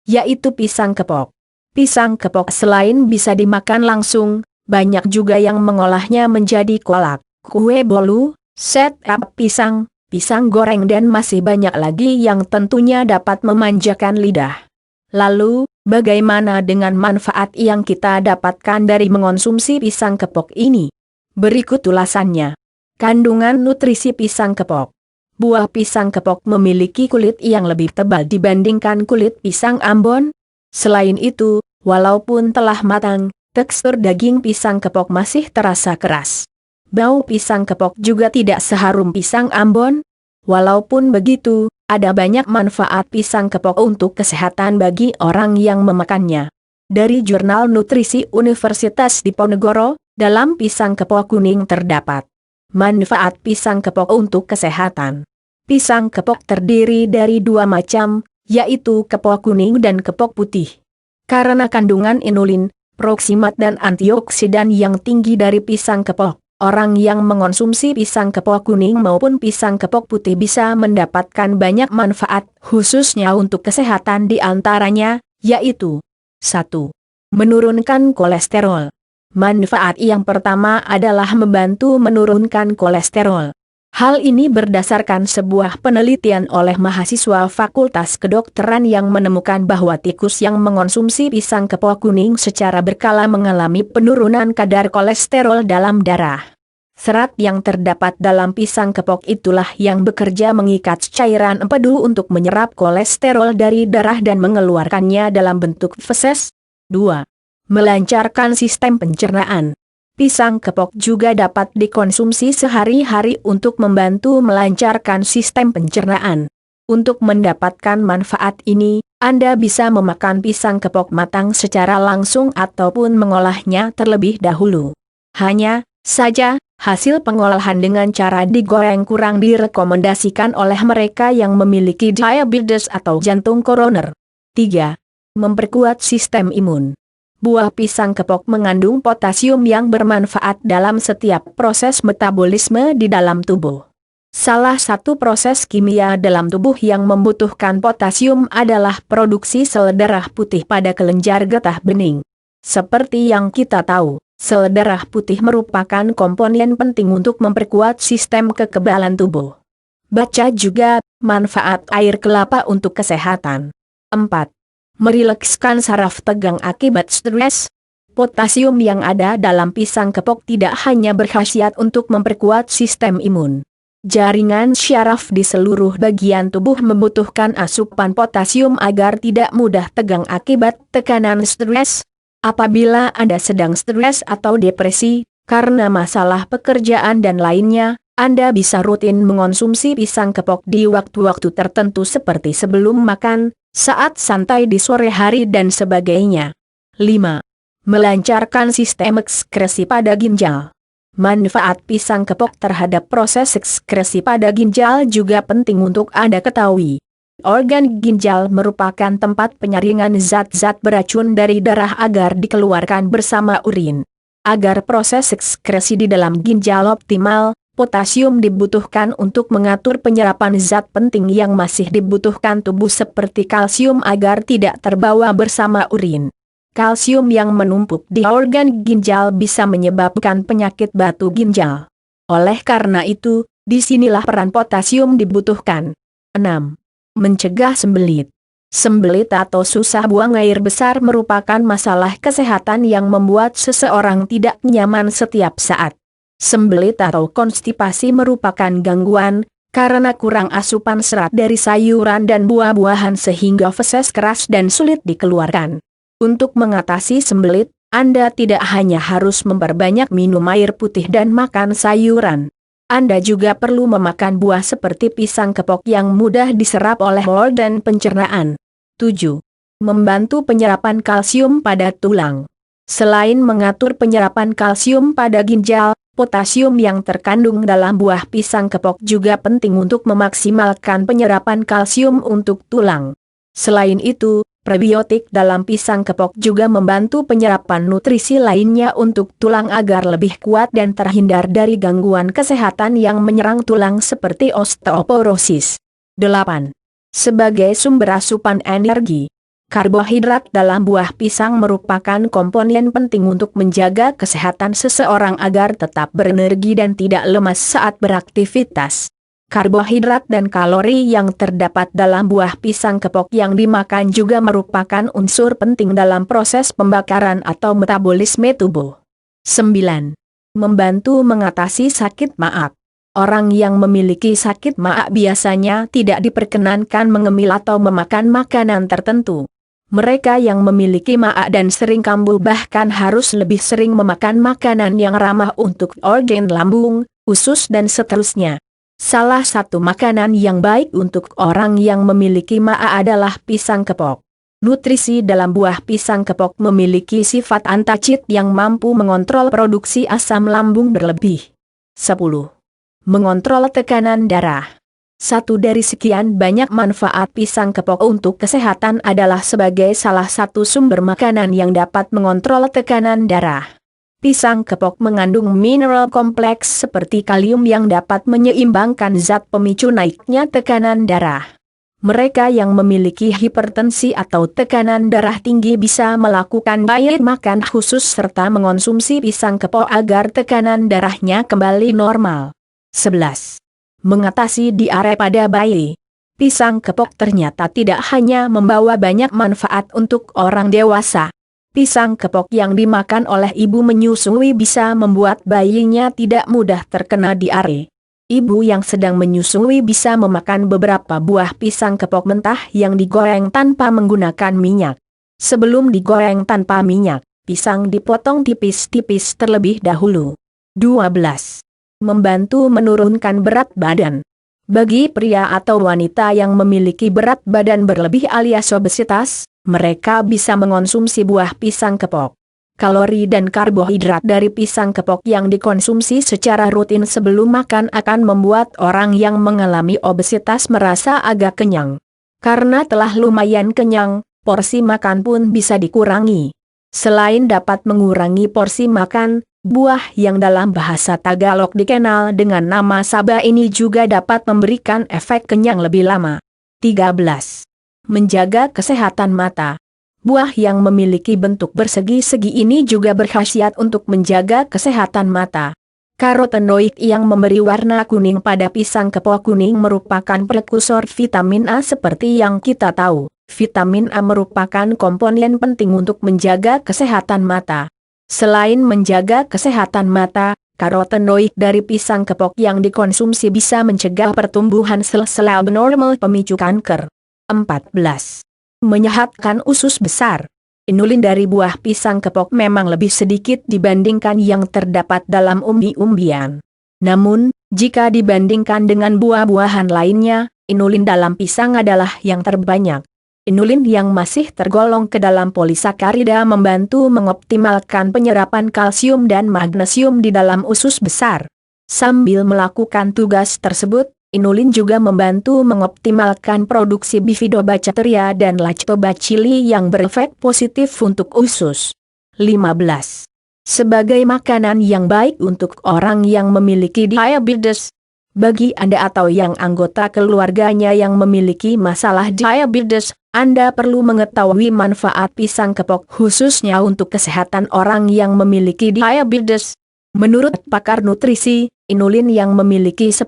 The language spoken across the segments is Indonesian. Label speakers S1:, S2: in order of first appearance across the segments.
S1: yaitu pisang kepok. Pisang kepok selain bisa dimakan langsung, banyak juga yang mengolahnya menjadi kolak, kue bolu, set-up pisang, pisang goreng dan masih banyak lagi yang tentunya dapat memanjakan lidah. Lalu, bagaimana dengan manfaat yang kita dapatkan dari mengonsumsi pisang kepok ini? Berikut ulasannya. Kandungan nutrisi pisang kepok. Buah pisang kepok memiliki kulit yang lebih tebal dibandingkan kulit pisang Ambon. Selain itu, walaupun telah matang, tekstur daging pisang kepok masih terasa keras. Bau pisang kepok juga tidak seharum pisang Ambon. Walaupun begitu, ada banyak manfaat pisang kepok untuk kesehatan bagi orang yang memakannya. Dari Jurnal Nutrisi Universitas Diponegoro, dalam pisang kepok kuning terdapat manfaat pisang kepok untuk kesehatan. Pisang kepok terdiri dari dua macam, yaitu kepok kuning dan kepok putih. Karena kandungan inulin, proksimat dan antioksidan yang tinggi dari pisang kepok, orang yang mengonsumsi pisang kepok kuning maupun pisang kepok putih bisa mendapatkan banyak manfaat, khususnya untuk kesehatan di antaranya, yaitu 1. Menurunkan kolesterol. Manfaat yang pertama adalah membantu menurunkan kolesterol. Hal ini berdasarkan sebuah penelitian oleh mahasiswa Fakultas Kedokteran yang menemukan bahwa tikus yang mengonsumsi pisang kepok kuning secara berkala mengalami penurunan kadar kolesterol dalam darah. Serat yang terdapat dalam pisang kepok itulah yang bekerja mengikat cairan empedu untuk menyerap kolesterol dari darah dan mengeluarkannya dalam bentuk feses. 2. Melancarkan sistem pencernaan. Pisang kepok juga dapat dikonsumsi sehari-hari untuk membantu melancarkan sistem pencernaan. Untuk mendapatkan manfaat ini, Anda bisa memakan pisang kepok matang secara langsung ataupun mengolahnya terlebih dahulu. Hanya saja, hasil pengolahan dengan cara digoreng kurang direkomendasikan oleh mereka yang memiliki diabetes atau jantung koroner. 3. Memperkuat sistem imun. Buah pisang kepok mengandung potasium yang bermanfaat dalam setiap proses metabolisme di dalam tubuh. Salah satu proses kimia dalam tubuh yang membutuhkan potasium adalah produksi sel darah putih pada kelenjar getah bening. Seperti yang kita tahu, sel darah putih merupakan komponen penting untuk memperkuat sistem kekebalan tubuh. Baca juga, manfaat air kelapa untuk kesehatan. 4. Merilekskan saraf tegang akibat stres. Potasium yang ada dalam pisang kepok tidak hanya berkhasiat untuk memperkuat sistem imun. Jaringan syaraf di seluruh bagian tubuh membutuhkan asupan potasium agar tidak mudah tegang akibat tekanan stres. Apabila Anda sedang stres atau depresi, karena masalah pekerjaan dan lainnya, Anda bisa rutin mengonsumsi pisang kepok di waktu-waktu tertentu seperti sebelum makan, saat santai di sore hari dan sebagainya. 5. Melancarkan sistem ekskresi pada ginjal. Manfaat pisang kepok terhadap proses ekskresi pada ginjal juga penting untuk Anda ketahui. Organ ginjal merupakan tempat penyaringan zat-zat beracun dari darah agar dikeluarkan bersama urin. Agar proses ekskresi di dalam ginjal optimal, potasium dibutuhkan untuk mengatur penyerapan zat penting yang masih dibutuhkan tubuh seperti kalsium agar tidak terbawa bersama urin. Kalsium yang menumpuk di organ ginjal bisa menyebabkan penyakit batu ginjal. Oleh karena itu, disinilah peran potasium dibutuhkan. 6. Mencegah sembelit. Sembelit atau susah buang air besar merupakan masalah kesehatan yang membuat seseorang tidak nyaman setiap saat. Sembelit atau konstipasi merupakan gangguan, karena kurang asupan serat dari sayuran dan buah-buahan sehingga feses keras dan sulit dikeluarkan. Untuk mengatasi sembelit, Anda tidak hanya harus memperbanyak minum air putih dan makan sayuran. Anda juga perlu memakan buah seperti pisang kepok yang mudah diserap oleh organ pencernaan. 7. Membantu penyerapan kalsium pada tulang. Selain mengatur penyerapan kalsium pada ginjal, potasium yang terkandung dalam buah pisang kepok juga penting untuk memaksimalkan penyerapan kalsium untuk tulang. Selain itu, prebiotik dalam pisang kepok juga membantu penyerapan nutrisi lainnya untuk tulang agar lebih kuat dan terhindar dari gangguan kesehatan yang menyerang tulang seperti osteoporosis. 8. Sebagai sumber asupan energi. Karbohidrat dalam buah pisang merupakan komponen penting untuk menjaga kesehatan seseorang agar tetap berenergi dan tidak lemas saat beraktivitas. Karbohidrat dan kalori yang terdapat dalam buah pisang kepok yang dimakan juga merupakan unsur penting dalam proses pembakaran atau metabolisme tubuh. 9. Membantu mengatasi sakit maag. Orang yang memiliki sakit maag biasanya tidak diperkenankan mengemil atau memakan makanan tertentu. Mereka yang memiliki maag dan sering kambuh bahkan harus lebih sering memakan makanan yang ramah untuk organ lambung, usus dan seterusnya. Salah satu makanan yang baik untuk orang yang memiliki maag adalah pisang kepok. Nutrisi dalam buah pisang kepok memiliki sifat antacid yang mampu mengontrol produksi asam lambung berlebih. 10. Mengontrol tekanan darah. Satu dari sekian banyak manfaat pisang kepok untuk kesehatan adalah sebagai salah satu sumber makanan yang dapat mengontrol tekanan darah. Pisang kepok mengandung mineral kompleks seperti kalium yang dapat menyeimbangkan zat pemicu naiknya tekanan darah. Mereka yang memiliki hipertensi atau tekanan darah tinggi bisa melakukan diet makan khusus serta mengonsumsi pisang kepok agar tekanan darahnya kembali normal. 11. Mengatasi diare pada bayi. Pisang kepok ternyata tidak hanya membawa banyak manfaat untuk orang dewasa. Pisang kepok yang dimakan oleh ibu menyusui bisa membuat bayinya tidak mudah terkena diare. Ibu yang sedang menyusui bisa memakan beberapa buah pisang kepok mentah yang digoreng tanpa menggunakan minyak. Sebelum digoreng tanpa minyak, pisang dipotong tipis-tipis terlebih dahulu. 12. Membantu menurunkan berat badan. Bagi pria atau wanita yang memiliki berat badan berlebih alias obesitas, mereka bisa mengonsumsi buah pisang kepok. Kalori dan karbohidrat dari pisang kepok yang dikonsumsi secara rutin sebelum makan akan membuat orang yang mengalami obesitas merasa agak kenyang. Karena telah lumayan kenyang, porsi makan pun bisa dikurangi. Selain dapat mengurangi porsi makan, buah yang dalam bahasa Tagalog dikenal dengan nama saba ini juga dapat memberikan efek kenyang lebih lama. 13. Menjaga kesehatan mata. Buah yang memiliki bentuk bersegi-segi ini juga berkhasiat untuk menjaga kesehatan mata. Karotenoid yang memberi warna kuning pada pisang kepok kuning merupakan prekursor vitamin A seperti yang kita tahu. Vitamin A merupakan komponen penting untuk menjaga kesehatan mata. Selain menjaga kesehatan mata, karotenoid dari pisang kepok yang dikonsumsi bisa mencegah pertumbuhan sel-sel abnormal pemicu kanker. 14. Menyehatkan usus besar. Inulin dari buah pisang kepok memang lebih sedikit dibandingkan yang terdapat dalam umbi-umbian. Namun, jika dibandingkan dengan buah-buahan lainnya, inulin dalam pisang adalah yang terbanyak. Inulin yang masih tergolong ke dalam polisakarida membantu mengoptimalkan penyerapan kalsium dan magnesium di dalam usus besar. Sambil melakukan tugas tersebut, inulin juga membantu mengoptimalkan produksi bifidobacteria dan lactobacilli yang berefek positif untuk usus. 15. Sebagai makanan yang baik untuk orang yang memiliki diabetes. Bagi Anda atau yang anggota keluarganya yang memiliki masalah diabetes, Anda perlu mengetahui manfaat pisang kepok khususnya untuk kesehatan orang yang memiliki diabetes. Menurut pakar nutrisi, inulin yang memiliki 10%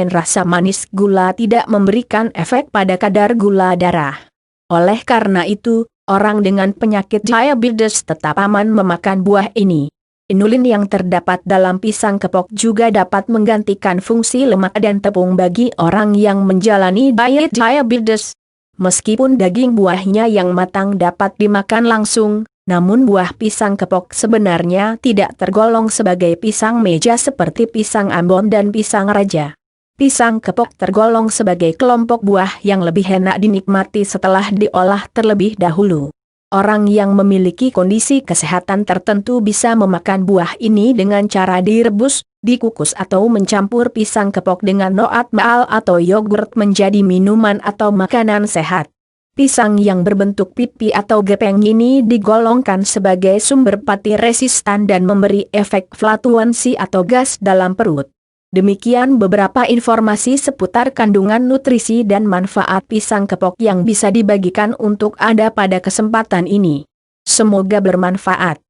S1: rasa manis gula tidak memberikan efek pada kadar gula darah. Oleh karena itu, orang dengan penyakit diabetes tetap aman memakan buah ini. Inulin yang terdapat dalam pisang kepok juga dapat menggantikan fungsi lemak dan tepung bagi orang yang menjalani diet diabetes. Meskipun daging buahnya yang matang dapat dimakan langsung, namun buah pisang kepok sebenarnya tidak tergolong sebagai pisang meja seperti pisang Ambon dan pisang raja. Pisang kepok tergolong sebagai kelompok buah yang lebih enak dinikmati setelah diolah terlebih dahulu. Orang yang memiliki kondisi kesehatan tertentu bisa memakan buah ini dengan cara direbus, dikukus atau mencampur pisang kepok dengan oatmeal atau yogurt menjadi minuman atau makanan sehat. Pisang yang berbentuk pipi atau gepeng ini digolongkan sebagai sumber pati resistan dan memberi efek flatulensi atau gas dalam perut. Demikian beberapa informasi seputar kandungan nutrisi dan manfaat pisang kepok yang bisa dibagikan untuk Anda pada kesempatan ini. Semoga bermanfaat.